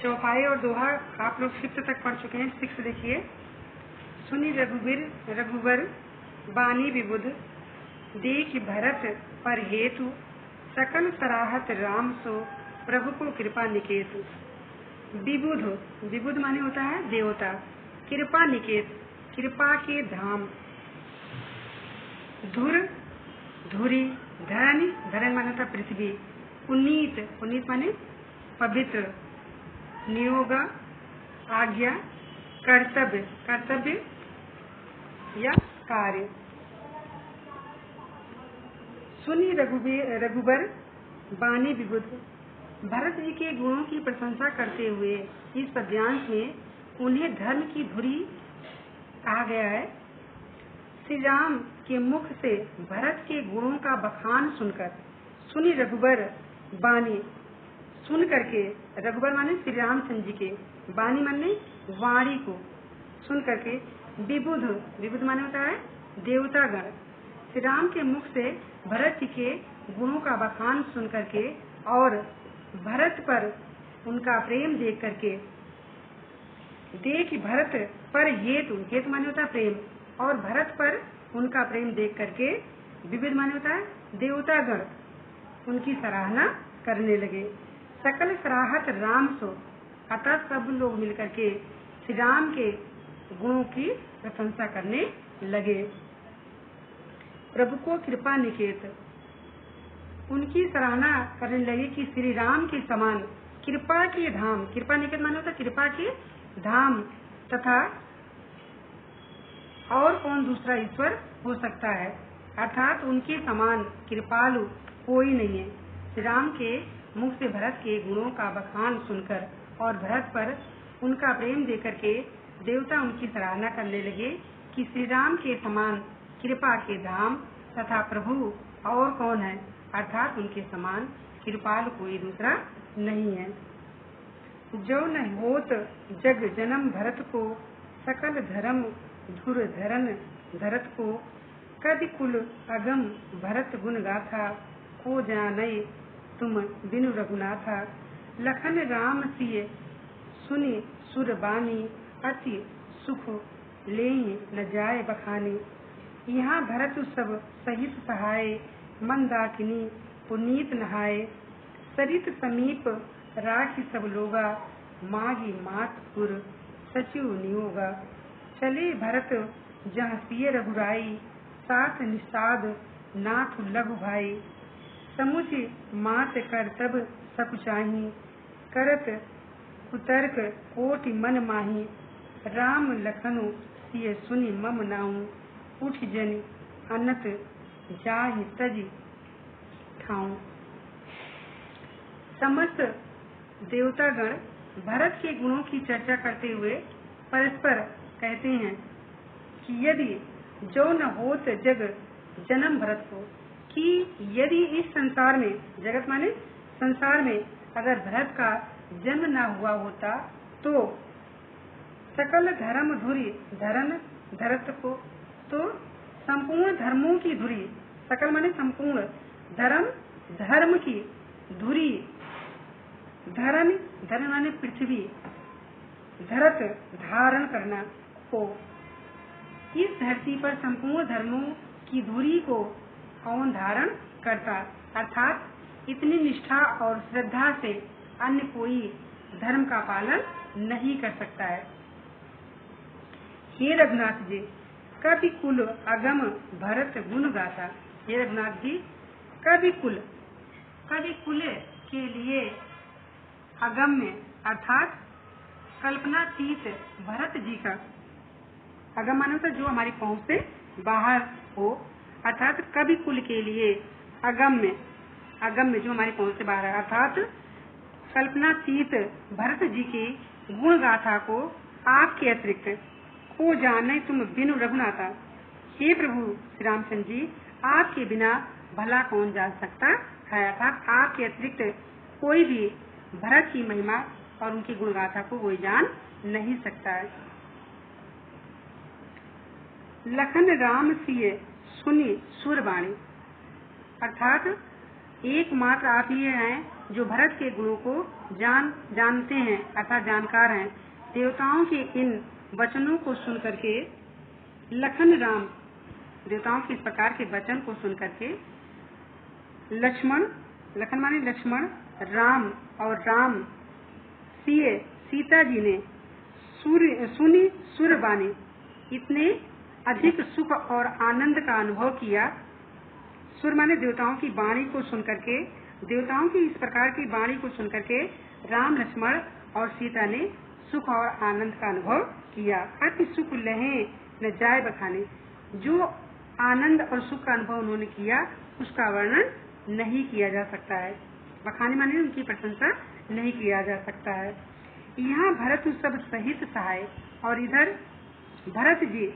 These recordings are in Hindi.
चौपाई और दोहा आप लोग 6 तक पढ़ चुके हैं। 6 देखिए। सुनी रघुबर बानी विबुध, देख भरत पर हेतु, सकल सराहत राम सो, प्रभु को कृपा निकेत। विबुध माने होता है देवता, कृपा निकेत कृपा के धाम, धुरी धरण माने होता पृथ्वी, पुनीत माने पवित्र, नियोग आज्ञा, कर्तव्य या कार्य। सुनी रघुबर बानी विबुध, भरत जी के गुणों की प्रशंसा करते हुए इस पद्यांश में उन्हें धर्म की धुरी कहा गया है। श्री राम के मुख से भरत के गुणों का बखान सुनकर, सुनी रघुबर बानी सुन करके, रघुबर माने श्री रामचंद्र जी के, बानी माने वाणी को सुन करके, विबुध माने होता है देवतागण, श्री राम के मुख से भरत जी के गुणों का बखान सुन करके और भरत पर उनका प्रेम देख करके, देख भरत पर हेतु माने होता है प्रेम, और भरत पर उनका प्रेम देख करके, विविध माने होता है देवतागण उनकी सराहना करने लगे। सकल सराहत राम सो, अतः सब लोग मिलकर के श्री राम के गुणों की प्रशंसा करने लगे। प्रभु को कृपा निकेत, उनकी सराहना करने लगे कि श्री राम के समान कृपा के धाम, कृपा निकेत माने होता कृपा के धाम, तथा और कौन दूसरा ईश्वर हो सकता है, अर्थात उनके समान कृपालु कोई नहीं है। श्री राम के मुख से भरत के गुणों का बखान सुनकर और भरत पर उनका प्रेम देकर के देवता उनकी सराहना करने लगे कि श्री राम के समान कृपा के धाम तथा प्रभु और कौन है, अर्थात उनके समान कृपालु कोई दूसरा नहीं है। जो न होत जग जन्म भरत को, सकल धर्म धुर धरन धरत को, कदि कुल अगम भरत गुण गाथा, को जानई तुम बिनु रघुनाथा। लखन राम सिय सुनि सुर बानी, अति सुख लेहि न जाय बखानी। यहाँ भरत सब सहित सहाय, मंदाकिनी पुनीत नहाय। सरित समीप राखी सब लोगा, मागी मात पुर सचिव नियोगा। चले भरत जहाँ सिय रघुराई, साथ निषाद नाथ लघु भाई। समुझ मात कर तब सकुचाही, करत कुतर्क कोटि मन माही। राम लखनु सिय सुनि मम नाऊ, उठ जन अनत जाहि तज ठाऊं। समस्त देवतागण भरत के गुणों की चर्चा करते हुए परस्पर कहते हैं कि यदि जो न होत जग जन्म भरत को, कि यदि इस संसार में, जगत माने संसार में, अगर भरत का जन्म न हुआ होता तो सकल धर्म धुरी धरन धरत को, तो संपूर्ण धर्मों की धुरी, सकल माने संपूर्ण, धर्म की धुरी, धरण माने पृथ्वी, धरत धारण करना को, इस धरती पर संपूर्ण धर्मों की धुरी को कौन धारण करता, अर्थात इतनी निष्ठा और श्रद्धा से अन्य कोई धर्म का पालन नहीं कर सकता है। हे रघुनाथ जी, कवि कुल अगम भरत गुण गाथा। हे रघुनाथ जी, कवि कुल के लिए अगम्य अर्थात कल्पनातीत भरत जी का, अगम माने तो जो हमारी पहुंच से बाहर हो, अर्थात कवि कुल के लिए अगम्य जो हमारी पहुंच से बाहर है, अर्थात कल्पनातीत भरत जी की गुण गाथा को आपके अतिरिक्त को जाने तुम बिनु रघुनाथा। हे प्रभु श्री रामचंद्र जी, आपके बिना भला कौन जान सकता है, अर्थात आपके अतिरिक्त कोई भी भरत की महिमा और उनकी गुण गाथा को कोई जान नहीं सकता है। लखन राम सिय सुनि सुर बाणी, अर्थात एकमात्र आप ही हैं जो भरत के गुणों को जानते हैं अर्थात जानकार हैं, देवताओं के इन वचनों को सुन करके देवताओं के इस प्रकार के वचन को सुन करके लखन माने लक्ष्मण, राम और राम सीता जी ने सुनी सुरबानी इतने अधिक सुख और आनंद का अनुभव किया। सुर माने देवताओं की वाणी को सुन करके, देवताओं की इस प्रकार की वाणी को सुन करके राम, लक्ष्मण और सीता ने सुख और आनंद का अनुभव किया। अति सुख लहे न जाए बखाने, जो आनंद और सुख का अनुभव उन्होंने किया उसका वर्णन नहीं किया जा सकता है। बखाने माने उनकी प्रशंसा नहीं किया जा सकता है। यहाँ भरत सब सहित सहाय और इधर भरत जी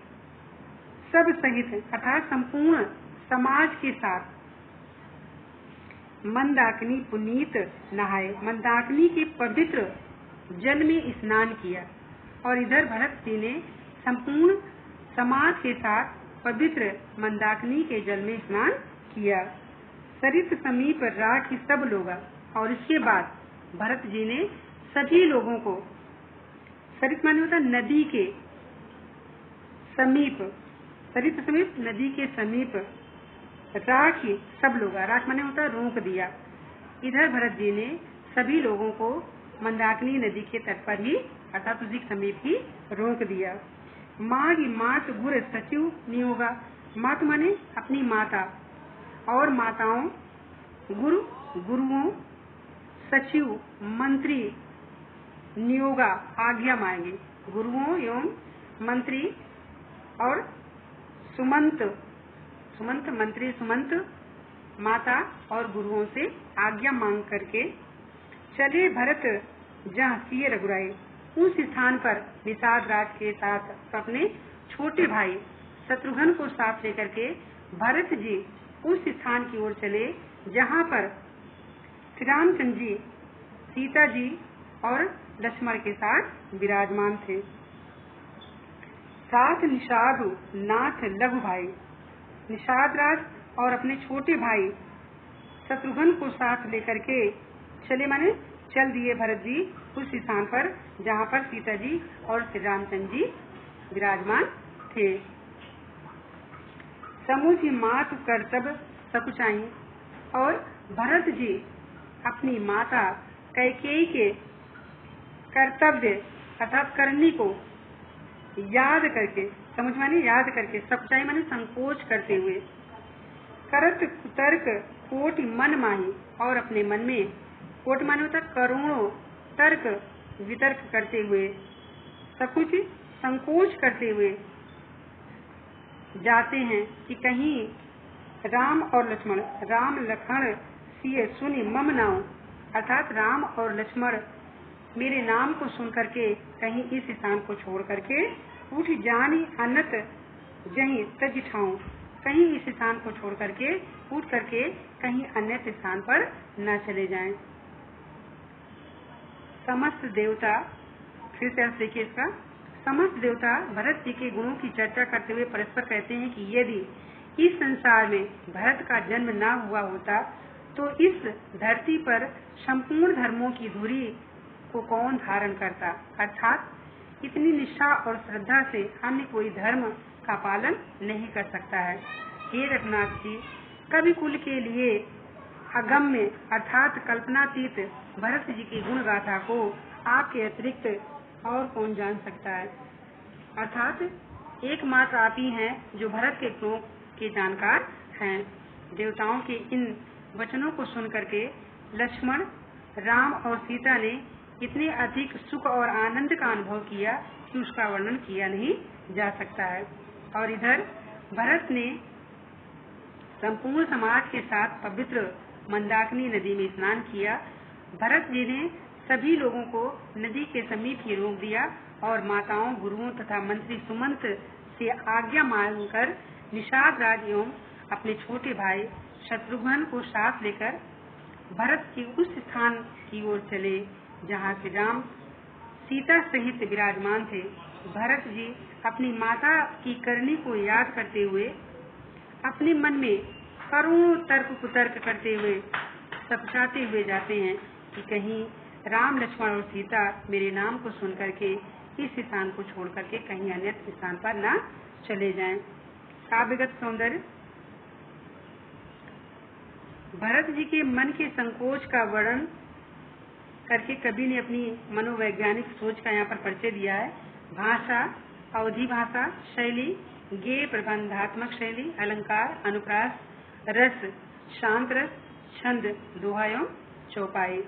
सब सहित अर्थात संपूर्ण समाज के साथ मंदाकिनी पुनीत नहाए, मंदाकिनी के पवित्र जल में स्नान किया। और इधर भरत जी ने संपूर्ण समाज के साथ पवित्र मंदाकिनी के जल में स्नान किया। सरित समीप राखी सब लोग, और इसके बाद भरत जी ने सभी लोगों को, सरित माने होता नदी के समीप, सरित समीप नदी के समीप, राखी सब लोग, राख माने होता रोक दिया। इधर भरत जी ने सभी लोगों को मंदाकिनी नदी के तट पर ही अर्थात उसी के समीप ही रोक दिया। मात गुर सचिव नियोगा, मात माने अपनी माता और माताओं, गुरुओं, सचिव मंत्री, नियोगा आज्ञा मांगे, गुरुओं एवं मंत्री और सुमंत मंत्री सुमंत माता और गुरुओं से आज्ञा मांग करके चले भरत जहाँ सिय रघुराई, उस स्थान पर निषाद राज के साथ अपने छोटे भाई शत्रुघ्न को साथ लेकर के भरत जी उस स्थान की ओर चले जहाँ पर श्री रामचंद्र जी, सीता जी और लक्ष्मण के साथ विराजमान थे। साथ निषाद नाथ लघु भाई, निषाद राज और अपने छोटे भाई शत्रुघ्न को साथ लेकर के चले माने चल दिए भरत जी उस स्थान पर जहाँ पर सीता जी और श्री रामचंद्र जी विराजमान थे। समुझ मात कर्तव्य सकुचाई, और भरत जी अपनी माता कैकेयी के कर्तव्य अर्थात करनी को याद करके, समझ माने याद करके, सकुचाई माने संकोच करते हुए, करत कुतर्क कोटि मन माही, और अपने मन में, कोटि माने होता करोड़ों तर्क वितर्क करते हुए, सकुच संकोच करते हुए जाते हैं कि कहीं राम और लक्ष्मण, राम लखन सिय सुनि मम नाम, अर्थात राम और लक्ष्मण मेरे नाम को सुन करके कहीं इस स्थान को छोड़ करके उठ जानी अनत जहीं तज ठाऊं, कहीं इस स्थान को छोड़ करके उठ करके कहीं अन्य स्थान पर न चले जाएं। समस्त देवता, फिर से आप देखिए इसका, समस्त देवता भरत जी के गुणों की चर्चा करते हुए परस्पर कहते हैं कि यदि इस संसार में भरत का जन्म न हुआ होता तो इस धरती पर संपूर्ण धर्मों की धुरी को कौन धारण करता, अर्थात इतनी निष्ठा और श्रद्धा से अन्य कोई धर्म का पालन नहीं कर सकता है। हे रघुनाथ जी, कवि कुल के लिए अगम्य अर्थात कल्पनातीत भरत जी की गुण गाथा को आपके अतिरिक्त और कौन जान सकता है, अर्थात एकमात्र आप ही हैं जो भरत के गुणों के जानकार हैं। देवताओं के इन वचनों को सुन करके लक्ष्मण, राम और सीता ने इतने अधिक सुख और आनंद का अनुभव किया कि उसका वर्णन किया नहीं जा सकता है। और इधर भरत ने संपूर्ण समाज के साथ पवित्र मंदाकिनी नदी में स्नान किया। भरत जी ने सभी लोगों को नदी के समीप ही रोक दिया और माताओं, गुरुओं तथा मंत्री सुमंत से आज्ञा मांगकर निषाद राज एवं अपने छोटे भाई शत्रुघ्न को साथ लेकर भरत के उस स्थान की ओर चले जहाँ श्री राम सीता सहित विराजमान थे। भरत जी अपनी माता की करनी को याद करते हुए अपने मन में करोड़ों तर्क कुतर्क करते हुए सपचाते हुए जाते हैं कि कहीं राम, लक्ष्मण और सीता मेरे नाम को सुन करके इस स्थान को छोड़ करके कहीं अन्य स्थान पर न चले जाएं। काव्यगत सौंदर्य। भरत जी के मन के संकोच का वर्णन करके कवि ने अपनी मनोवैज्ञानिक सोच का यहाँ पर परिचय दिया है। भाषा, अवधि भाषा, शैली, गेय प्रबंधात्मक शैली, अलंकार, अनुप्रास, रस, शांत रस, छंद, दोहा एवं चौपाई।